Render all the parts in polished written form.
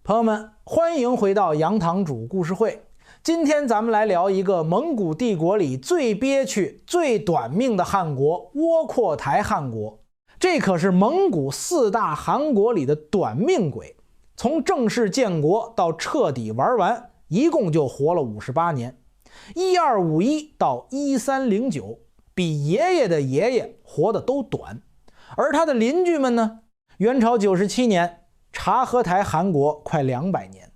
朋友们，欢迎回到杨堂主故事会。今天咱们来聊一个蒙古帝国里最憋屈、最短命的汗国——窝阔台汗国。这可是蒙古四大汗国里的短命鬼。从正式建国到彻底玩完，一共就活了58年，1251到1309，比爷爷的爷爷活得都短。而他的邻居们呢？元朝97年。察合台汗国快200年，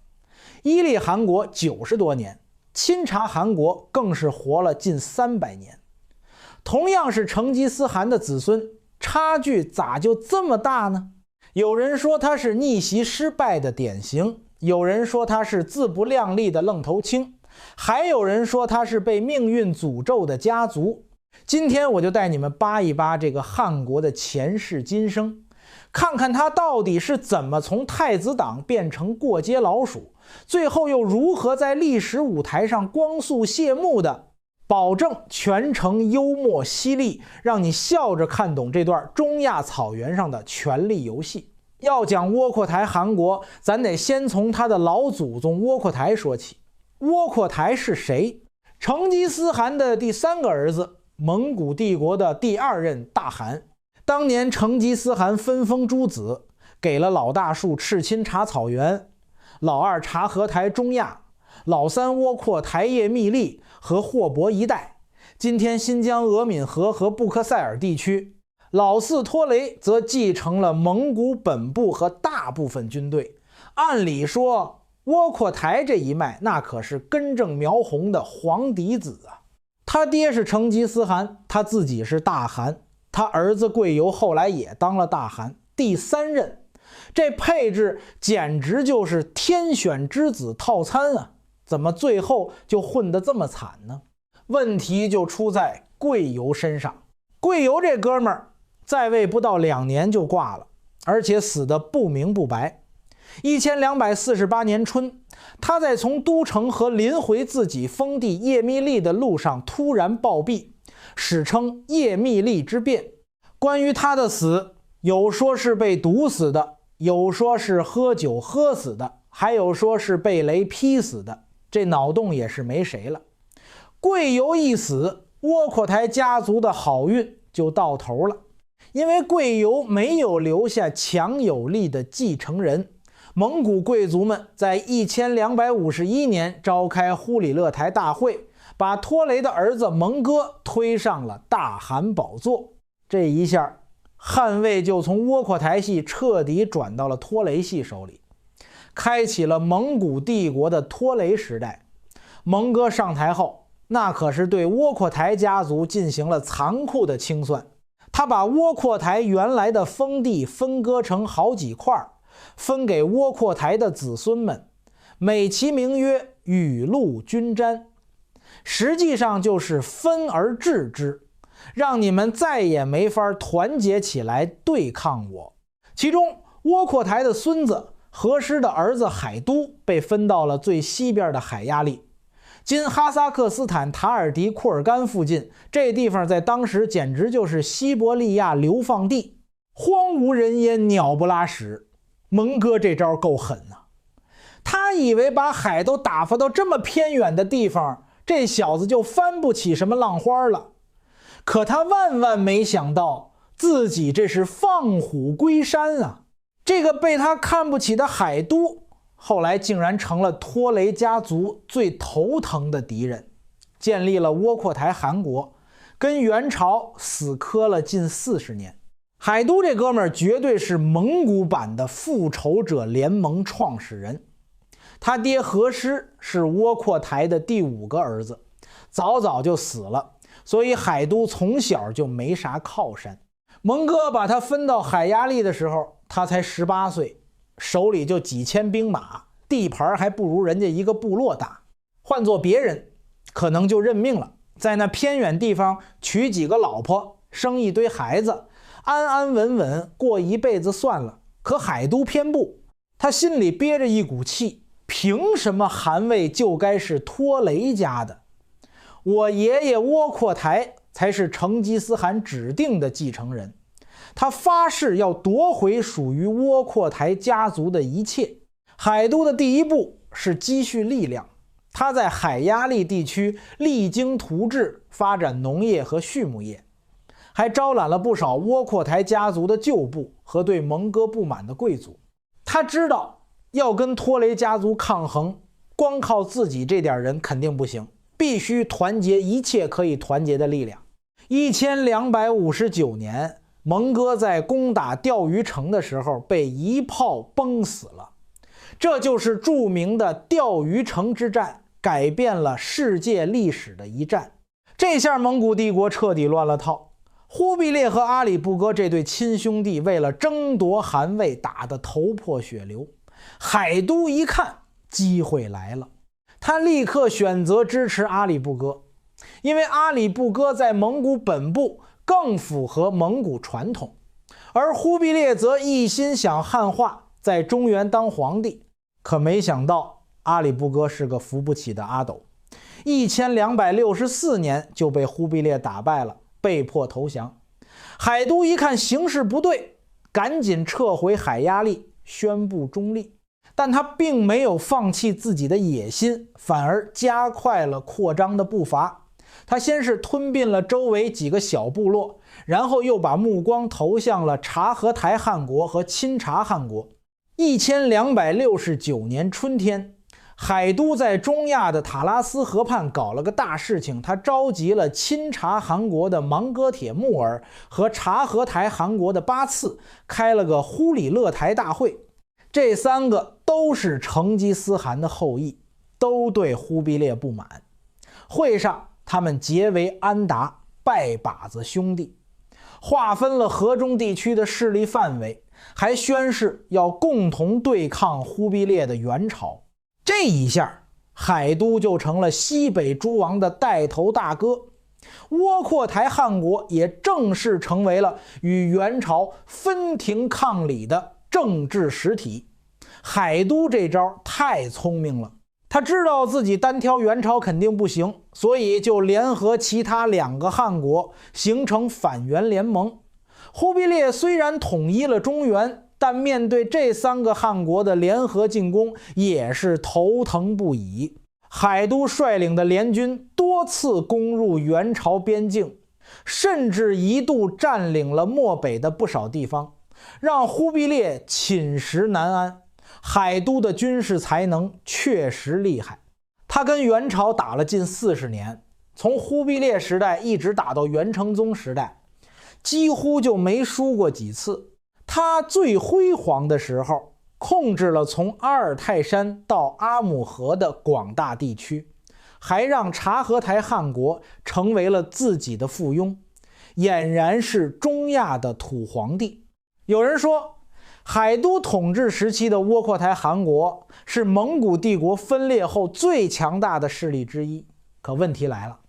伊利汗国90多年，钦察汗国更是活了近300年。同样是成吉思汗的子孙，差距咋就这么大呢？有人说他是逆袭失败的典型，有人说他是自不量力的愣头青，还有人说他是被命运诅咒的家族。今天我就带你们扒一扒这个汗国的前世今生，看看他到底是怎么从太子党变成过街老鼠，最后又如何在历史舞台上光速谢幕的，保证全程幽默犀利，让你笑着看懂这段中亚草原上的权力游戏。要讲窝阔台汗国，咱得先从他的老祖宗窝阔台说起。窝阔台是谁？成吉思汗的第3个儿子，蒙古帝国的第2任大汗。当年成吉思汗分封诸子，给了老大树赤钦察草原，老二察合台中亚，老三窝阔台叶密利和霍博一带，今天新疆额敏河和布克塞尔地区。老四托雷则继承了蒙古本部和大部分军队。按理说窝阔台这一脉那可是根正苗红的皇嫡子啊。他爹是成吉思汗，他自己是大汗，他儿子贵由后来也当了大汗，第3任。这配置简直就是天选之子套餐啊！怎么最后就混得这么惨呢？问题就出在贵由身上。贵由这哥们儿在位不到2年就挂了，而且死得不明不白。1248年春，他在从都城和临回自己封地叶密利的路上突然暴毙，史称叶密利之变。关于他的死，有说是被毒死的，有说是喝酒喝死的，还有说是被雷劈死的，这脑洞也是没谁了。贵由一死，窝阔台家族的好运就到头了，因为贵由没有留下强有力的继承人。蒙古贵族们在1251年召开忽里勒台大会，把托雷的儿子蒙哥推上了大汗宝座。这一下，汗位就从窝阔台系彻底转到了托雷系手里，开启了蒙古帝国的托雷时代。蒙哥上台后，那可是对窝阔台家族进行了残酷的清算。他把窝阔台原来的封地分割成好几块，分给窝阔台的子孙们，美其名曰雨露均沾，实际上就是分而治之，让你们再也没法团结起来对抗我。其中窝阔台的孙子和师的儿子海都被分到了最西边的海亚利，今哈萨克斯坦塔尔迪库尔干附近，这地方在当时简直就是西伯利亚流放地，荒无人烟，鸟不拉屎。蒙哥这招够狠啊！他以为把海都打发到这么偏远的地方，这小子就翻不起什么浪花了。可他万万没想到，自己这是放虎归山啊！这个被他看不起的海都，后来竟然成了托雷家族最头疼的敌人，建立了窝阔台汗国，跟元朝死磕了近40年。海都这哥们儿绝对是蒙古版的复仇者联盟创始人。他爹和师是窝阔台的第5个儿子，早早就死了，所以海都从小就没啥靠山。蒙哥把他分到海亚利的时候，他才18岁，手里就几千兵马，地盘还不如人家一个部落大。换做别人，可能就认命了，在那偏远地方娶几个老婆，生一堆孩子，安安稳稳过一辈子算了。可海都偏不，他心里憋着一股气，凭什么汗位就该是托雷家的？我爷爷窝阔台才是成吉思汗指定的继承人，他发誓要夺回属于窝阔台家族的一切，海都的第一步是积蓄力量，他在海鸭利地区励精图治，发展农业和畜牧业，还招揽了不少窝阔台家族的旧部和对蒙哥不满的贵族。他知道要跟拖雷家族抗衡，光靠自己这点人肯定不行，必须团结一切可以团结的力量。1259年，蒙哥在攻打钓鱼城的时候被一炮崩死了，这就是著名的钓鱼城之战，改变了世界历史的一战。这下蒙古帝国彻底乱了套。忽必烈和阿里不哥这对亲兄弟为了争夺汗位打得头破血流。海都一看机会来了，他立刻选择支持阿里不哥，因为阿里不哥在蒙古本部更符合蒙古传统，而忽必烈则一心想汉化，在中原当皇帝。可没想到阿里不哥是个扶不起的阿斗，1264年就被忽必烈打败了，被迫投降。海都一看形势不对，赶紧撤回海鸭利，宣布中立。但他并没有放弃自己的野心，反而加快了扩张的步伐。他先是吞并了周围几个小部落，然后又把目光投向了察合台汗国和钦察汗国。1269年春天，海都在中亚的塔拉斯河畔搞了个大事情，他召集了钦察汗国的芒哥铁木儿和察合台汗国的巴次，开了个忽里勒台大会。这三个都是成吉思汗的后裔，都对忽必烈不满。会上他们结为安达，拜把子兄弟，划分了河中地区的势力范围，还宣誓要共同对抗忽必烈的元朝。这一下，海都就成了西北诸王的带头大哥，窝阔台汗国也正式成为了与元朝分庭抗礼的政治实体。海都这招太聪明了，他知道自己单挑元朝肯定不行，所以就联合其他2个汗国形成反元联盟。忽必烈虽然统一了中原，但面对这3个汗国的联合进攻也是头疼不已。海都率领的联军多次攻入元朝边境，甚至一度占领了漠北的不少地方，让忽必烈寝食难安。海都的军事才能确实厉害，他跟元朝打了近40年，从忽必烈时代一直打到元成宗时代，几乎就没输过几次。他最辉煌的时候，控制了从阿尔泰山到阿姆河的广大地区，还让察合台汗国成为了自己的附庸，俨然是中亚的土皇帝。有人说，海都统治时期的窝阔台汗国是蒙古帝国分裂后最强大的势力之一。可问题来了，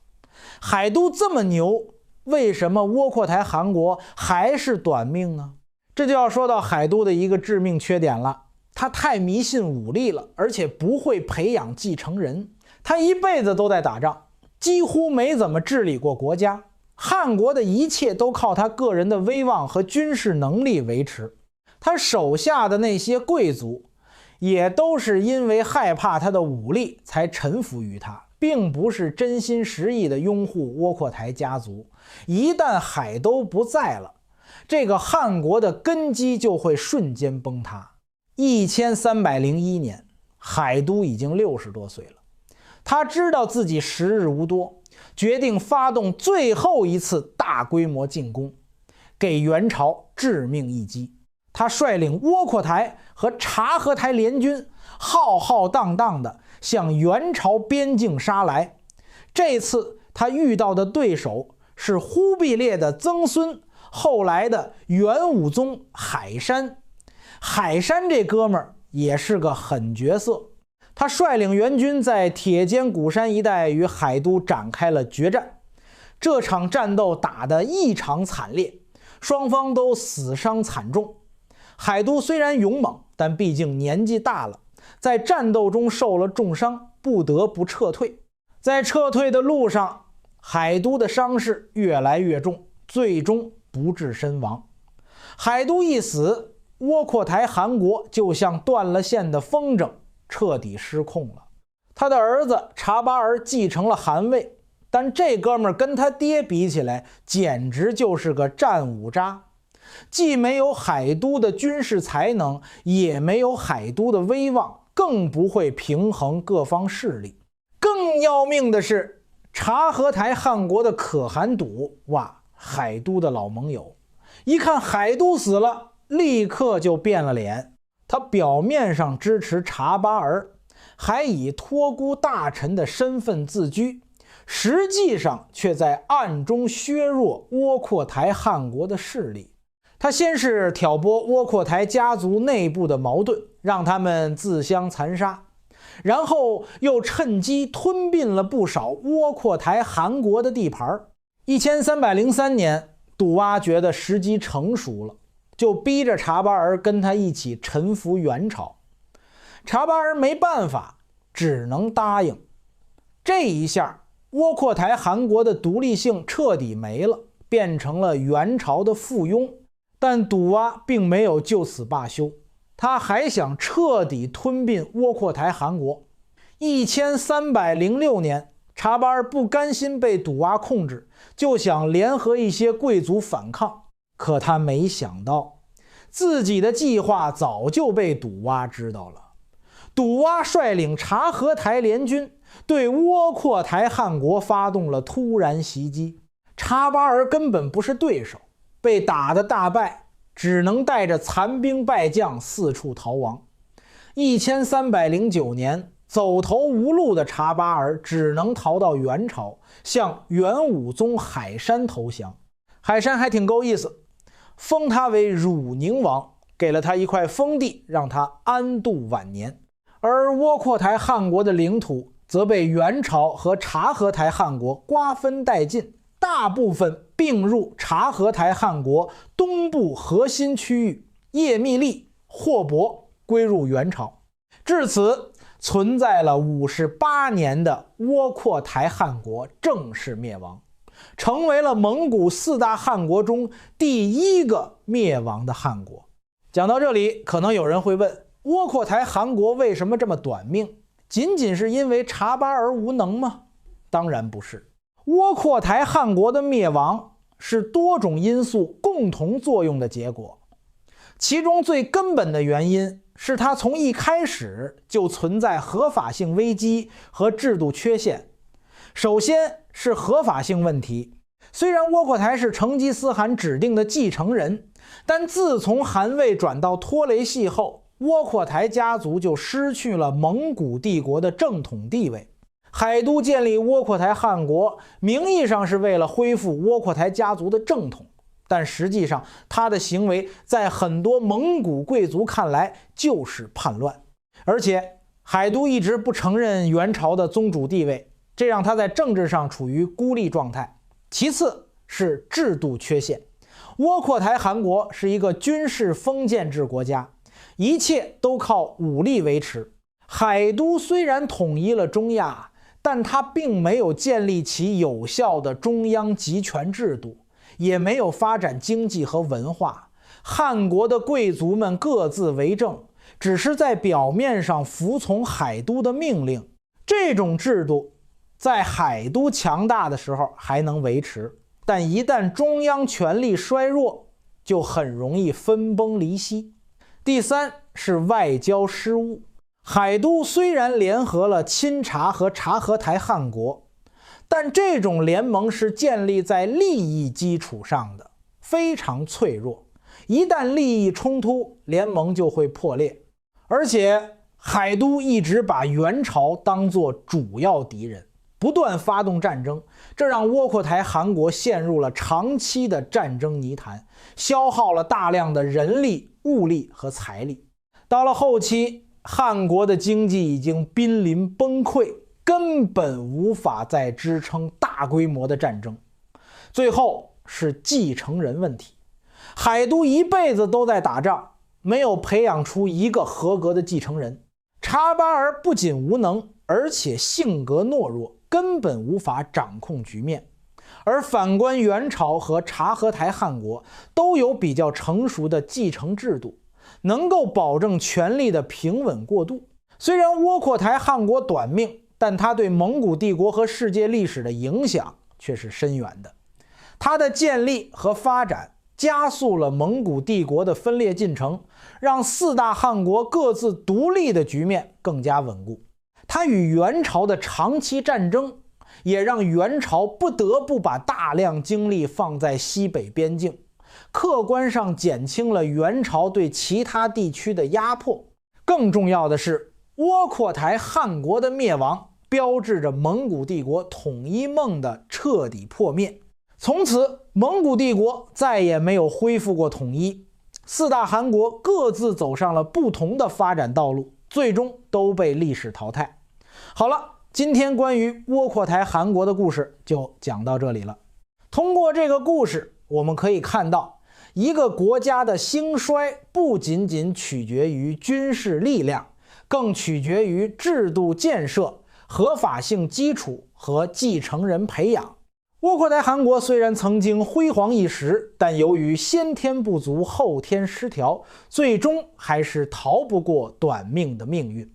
海都这么牛，为什么窝阔台汗国还是短命呢？这就要说到海都的一个致命缺点了，他太迷信武力了，而且不会培养继承人。他一辈子都在打仗，几乎没怎么治理过国家。汗国的一切都靠他个人的威望和军事能力维持。他手下的那些贵族也都是因为害怕他的武力才臣服于他，并不是真心实意的拥护窝阔台家族。一旦海都不在了，这个汗国的根基就会瞬间崩塌。1301年，海都已经60多岁了，他知道自己时日无多，决定发动最后一次大规模进攻，给元朝致命一击。他率领窝阔台和察合台联军浩浩荡荡地向元朝边境杀来。这次他遇到的对手是忽必烈的曾孙，后来的元武宗海山。海山这哥们儿也是个狠角色，他率领元军在铁坚鼓山一带与海都展开了决战。这场战斗打得异常惨烈，双方都死伤惨重。海都虽然勇猛，但毕竟年纪大了，在战斗中受了重伤，不得不撤退。在撤退的路上，海都的伤势越来越重，最终不治身亡。海都一死，窝阔台汗国就像断了线的风筝，彻底失控了。他的儿子察巴儿继承了汗位，但这哥们儿跟他爹比起来，简直就是个战五渣，既没有海都的军事才能，也没有海都的威望，更不会平衡各方势力。更要命的是，察合台汗国的可汗笃，哇，海都的老盟友，一看海都死了，立刻就变了脸。他表面上支持察巴儿，还以托孤大臣的身份自居，实际上却在暗中削弱窝阔台汗国的势力。他先是挑拨窝阔台家族内部的矛盾，让他们自相残杀，然后又趁机吞并了不少窝阔台汗国的地盘。1303年，笃阿觉得时机成熟了，就逼着察巴儿跟他一起臣服元朝。察巴儿没办法，只能答应。这一下，窝阔台汗国的独立性彻底没了，变成了元朝的附庸。但笃阿并没有就此罢休，他还想彻底吞并窝阔台汗国。1306年，察巴儿不甘心被笃阿控制，就想联合一些贵族反抗。可他没想到，自己的计划早就被笃阿知道了。笃阿率领察合台联军对窝阔台汗国发动了突然袭击，察巴儿根本不是对手，被打得大败，只能带着残兵败将四处逃亡。1309年，走投无路的察巴儿只能逃到元朝，向元武宗海山投降。海山还挺够意思，封他为汝宁王，给了他一块封地，让他安度晚年。而窝阔台汗国的领土则被元朝和察合台汗国瓜分殆尽，大部分并入察合台汗国东部核心区域，叶密利、霍伯归入元朝。至此，存在了58年的窝阔台汗国正式灭亡，成为了蒙古四大汗国中第一个灭亡的汗国。讲到这里，可能有人会问，窝阔台汗国为什么这么短命？仅仅是因为察巴儿无能吗？当然不是。窝阔台汗国的灭亡是多种因素共同作用的结果，其中最根本的原因是它从一开始就存在合法性危机和制度缺陷。首先是合法性问题，虽然窝阔台是成吉思汗指定的继承人，但自从汗位转到拖雷系后，窝阔台家族就失去了蒙古帝国的正统地位。海都建立窝阔台汗国，名义上是为了恢复窝阔台家族的正统，但实际上他的行为在很多蒙古贵族看来就是叛乱。而且海都一直不承认元朝的宗主地位，这让他在政治上处于孤立状态。其次是制度缺陷，窝阔台汗国是一个军事封建制国家，一切都靠武力维持。海都虽然统一了中亚，但它并没有建立起有效的中央集权制度，也没有发展经济和文化。汗国的贵族们各自为政，只是在表面上服从海都的命令。这种制度在海都强大的时候还能维持，但一旦中央权力衰弱，就很容易分崩离析。第三是外交失误。海都虽然联合了钦察和察合台汗国，但这种联盟是建立在利益基础上的，非常脆弱，一旦利益冲突，联盟就会破裂。而且海都一直把元朝当作主要敌人，不断发动战争，这让窝阔台汗国陷入了长期的战争泥潭，消耗了大量的人力、物力和财力。到了后期，汗国的经济已经濒临崩溃，根本无法再支撑大规模的战争。最后是继承人问题，海都一辈子都在打仗，没有培养出一个合格的继承人。察巴儿不仅无能，而且性格懦弱，根本无法掌控局面。而反观元朝和察合台汗国都有比较成熟的继承制度，能够保证权力的平稳过渡。虽然窝阔台汗国短命，但它对蒙古帝国和世界历史的影响却是深远的。它的建立和发展加速了蒙古帝国的分裂进程，让四大汗国各自独立的局面更加稳固。它与元朝的长期战争也让元朝不得不把大量精力放在西北边境，客观上减轻了元朝对其他地区的压迫。更重要的是，窝阔台汗国的灭亡标志着蒙古帝国统一梦的彻底破灭。从此，蒙古帝国再也没有恢复过统一，四大汗国各自走上了不同的发展道路，最终都被历史淘汰。好了，今天关于窝阔台汗国的故事就讲到这里了。通过这个故事，我们可以看到，一个国家的兴衰不仅仅取决于军事力量，更取决于制度建设、合法性基础和继承人培养。窝阔台汗国虽然曾经辉煌一时，但由于先天不足后天失调，最终还是逃不过短命的命运。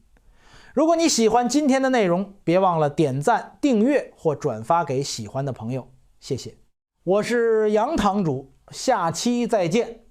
如果你喜欢今天的内容，别忘了点赞、订阅或转发给喜欢的朋友，谢谢。我是杨堂主，下期再见。